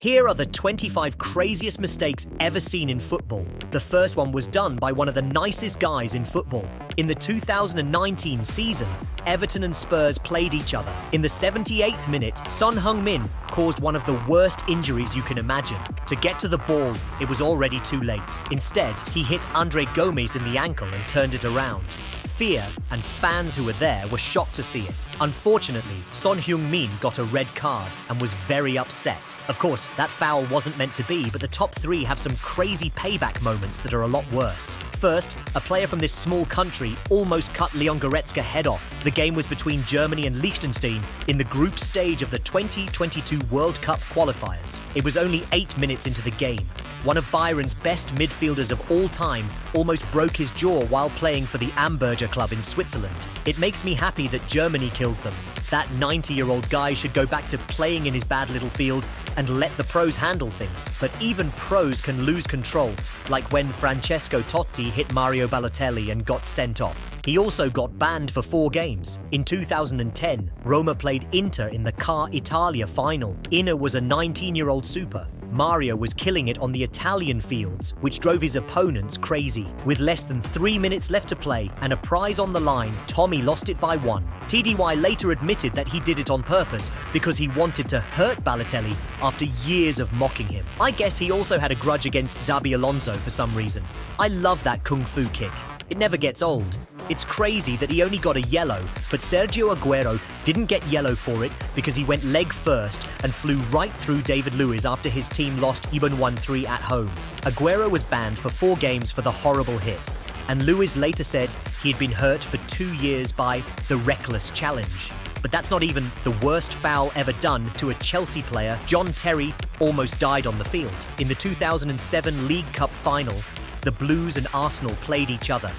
Here are the 25 craziest mistakes ever seen in football. The first one was done by one of the nicest guys in football. In the 2019 season, Everton and Spurs played each other. In the 78th minute, Son Heung-min caused one of the worst injuries you can imagine. To get to the ball, it was already too late. Instead, he hit Andre Gomes in the ankle and turned it around. Fear and fans who were there were shocked to see it. Unfortunately, Son Heung-min got a red card and was very upset. Of course, that foul wasn't meant to be, but the top three have some crazy payback moments that are a lot worse. First, a player from this small country almost cut Leon Goretzka head off. The game was between Germany and Liechtenstein in the group stage of the 2022 World Cup qualifiers. It was only 8 minutes into the game. One of Bayern's best midfielders of all time almost broke his jaw while playing for the Amberger club in Switzerland. It makes me happy that Germany killed them. That 90-year-old guy should go back to playing in his bad little field and let the pros handle things. But even pros can lose control, like when Francesco Totti hit Mario Balotelli and got sent off. He also got banned for 4 games. In 2010, Roma played Inter in the Car Italia final. Inter was a 19-year-old super. Mario was killing it on the Italian fields, which drove his opponents crazy. With less than 3 minutes left to play and a prize on the line, Tommy lost it by 1. TDY later admitted that he did it on purpose because he wanted to hurt Balotelli after years of mocking him. I guess he also had a grudge against Xabi Alonso for some reason. I love that kung fu kick. It never gets old. It's crazy that he only got a yellow, but Sergio Aguero didn't get yellow for it because he went leg first and flew right through David Luiz after his team lost even 1-3 at home. Aguero was banned for 4 games for the horrible hit, and Luiz later said he had been hurt for 2 years by the reckless challenge. But that's not even the worst foul ever done to a Chelsea player. John Terry almost died on the field. In the 2007 League Cup final, the Blues and Arsenal played each other.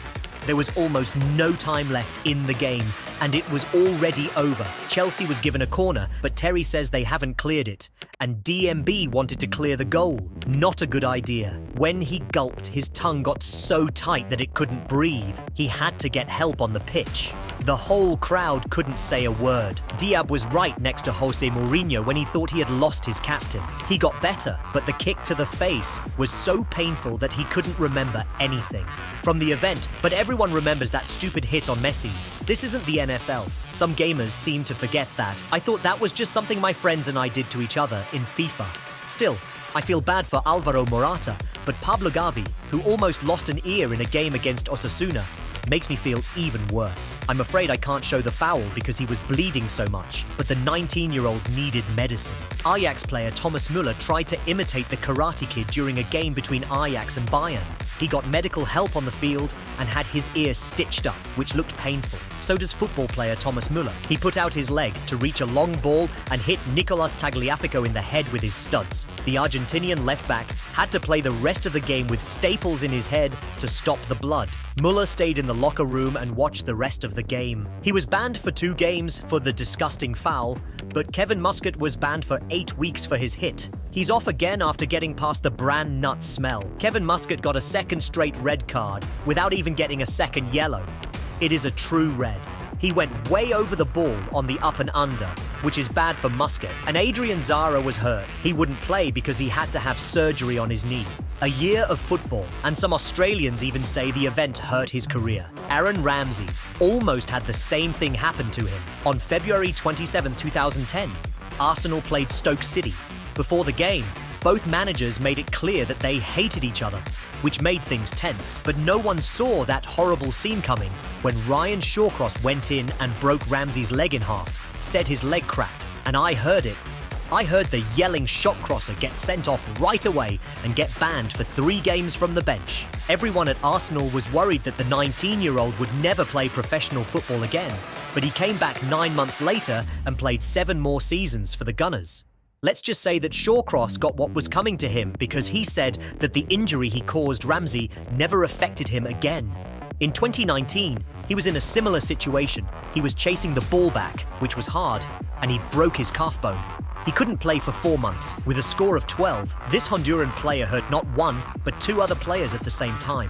There was almost no time left in the game, and it was already over. Chelsea was given a corner, but Terry says they haven't cleared it, and DMB wanted to clear the goal. Not a good idea. When he gulped, his tongue got so tight that it couldn't breathe. He had to get help on the pitch. The whole crowd couldn't say a word. Diab was right next to Jose Mourinho when he thought he had lost his captain. He got better, but the kick to the face was so painful that he couldn't remember anything from the event, but everyone remembers that stupid hit on Messi. This isn't the NFL. Some gamers seem to forget that. I thought that was just something my friends and I did to each other in FIFA. Still, I feel bad for Alvaro Morata, but Pablo Gavi, who almost lost an ear in a game against Osasuna, makes me feel even worse. I'm afraid I can't show the foul because he was bleeding so much, but the 19-year-old needed medicine. Ajax player Thomas Müller tried to imitate the Karate Kid during a game between Ajax and Bayern. He got medical help on the field and had his ear stitched up, which looked painful. So does football player Thomas Müller. He put out his leg to reach a long ball and hit Nicolas Tagliafico in the head with his studs. The Argentinian left-back had to play the rest of the game with staples in his head to stop the blood. Müller stayed in the locker room and watched the rest of the game. He was banned for 2 games for the disgusting foul, but Kevin Muscat was banned for 8 weeks for his hit. He's off again after getting past the bran nut smell. Kevin Muscat got a second straight red card without even getting a second yellow. It is a true red. He went way over the ball on the up and under, which is bad for Muscat. And Adrian Zara was hurt. He wouldn't play because he had to have surgery on his knee. A year of football, and some Australians even say the event hurt his career. Aaron Ramsey almost had the same thing happen to him. On February 27, 2010, Arsenal played Stoke City. Before the game, both managers made it clear that they hated each other, which made things tense. But no one saw that horrible scene coming when Ryan Shawcross went in and broke Ramsey's leg in half, said his leg cracked, and I heard it. I heard the yelling shot crosser get sent off right away and get banned for 3 games from the bench. Everyone at Arsenal was worried that the 19-year-old would never play professional football again, but he came back 9 months later and played 7 more seasons for the Gunners. Let's just say that Shawcross got what was coming to him because he said that the injury he caused Ramsey never affected him again. In 2019, he was in a similar situation. He was chasing the ball back, which was hard, and he broke his calf bone. He couldn't play for 4 months. With a score of 12, this Honduran player hurt not 1, but 2 other players at the same time.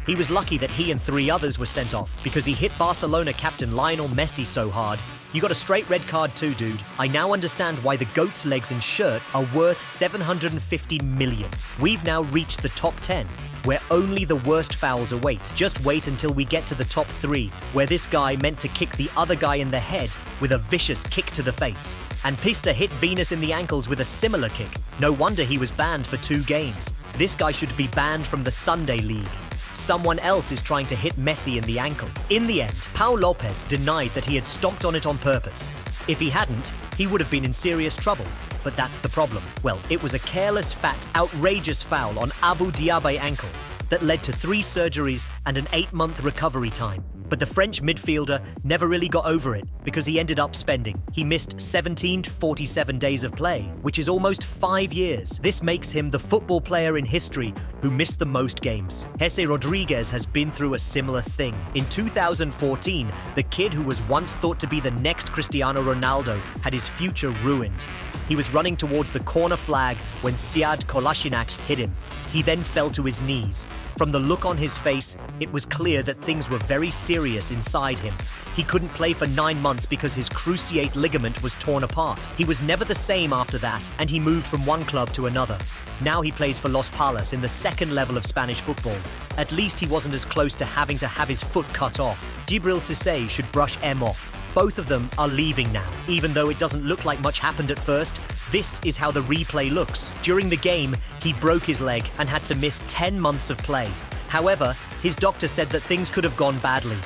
He was lucky that he and 3 others were sent off because he hit Barcelona captain Lionel Messi so hard You got a straight red card too, dude. I now understand why the goat's legs and shirt are worth 750 million. We've now reached the top 10, where only the worst fouls await. Just wait until we get to the top 3, where this guy meant to kick the other guy in the head with a vicious kick to the face. And Pista hit Venus in the ankles with a similar kick. No wonder he was banned for 2 games. This guy should be banned from the Sunday League. Someone else is trying to hit Messi in the ankle. In the end, Pau Lopez denied that he had stomped on it on purpose. If he hadn't, he would have been in serious trouble. But that's the problem. Well, it was a careless, fat, outrageous foul on Abu Diaby ankle that led to 3 surgeries and an 8-month recovery time. But the French midfielder never really got over it because he ended up spending. He missed 17 to 47 days of play, which is almost 5 years. This makes him the football player in history who missed the most games. Jesse Rodriguez has been through a similar thing. In 2014, the kid who was once thought to be the next Cristiano Ronaldo had his future ruined. He was running towards the corner flag when Sead Kolasinac hit him. He then fell to his knees. From the look on his face, it was clear that things were very serious inside him. He couldn't play for 9 months because his cruciate ligament was torn apart. He was never the same after that, and he moved from one club to another. Now he plays for Los Palmas in the 2nd level of Spanish football. At least he wasn't as close to having to have his foot cut off. Djibril Cissé should brush M off. Both of them are leaving now. Even though it doesn't look like much happened at first, this is how the replay looks. During the game, he broke his leg and had to miss 10 months of play. However, his doctor said that things could have gone badly.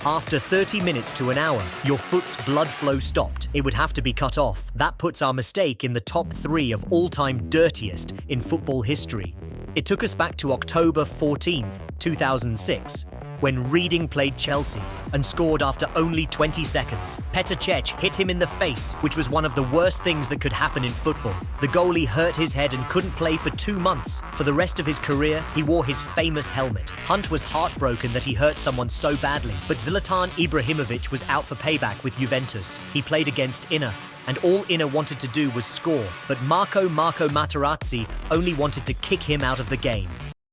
After 30 minutes to an hour, your foot's blood flow stopped. It would have to be cut off. That puts our mistake in the top 3 of all-time dirtiest in football history. It took us back to October 14th, 2006. When Reading played Chelsea and scored after only 20 seconds. Petr Cech hit him in the face, which was one of the worst things that could happen in football. The goalie hurt his head and couldn't play for 2 months. For the rest of his career, he wore his famous helmet. Hunt was heartbroken that he hurt someone so badly, but Zlatan Ibrahimovic was out for payback with Juventus. He played against Inter, and all Inter wanted to do was score, but Marco Materazzi only wanted to kick him out of the game.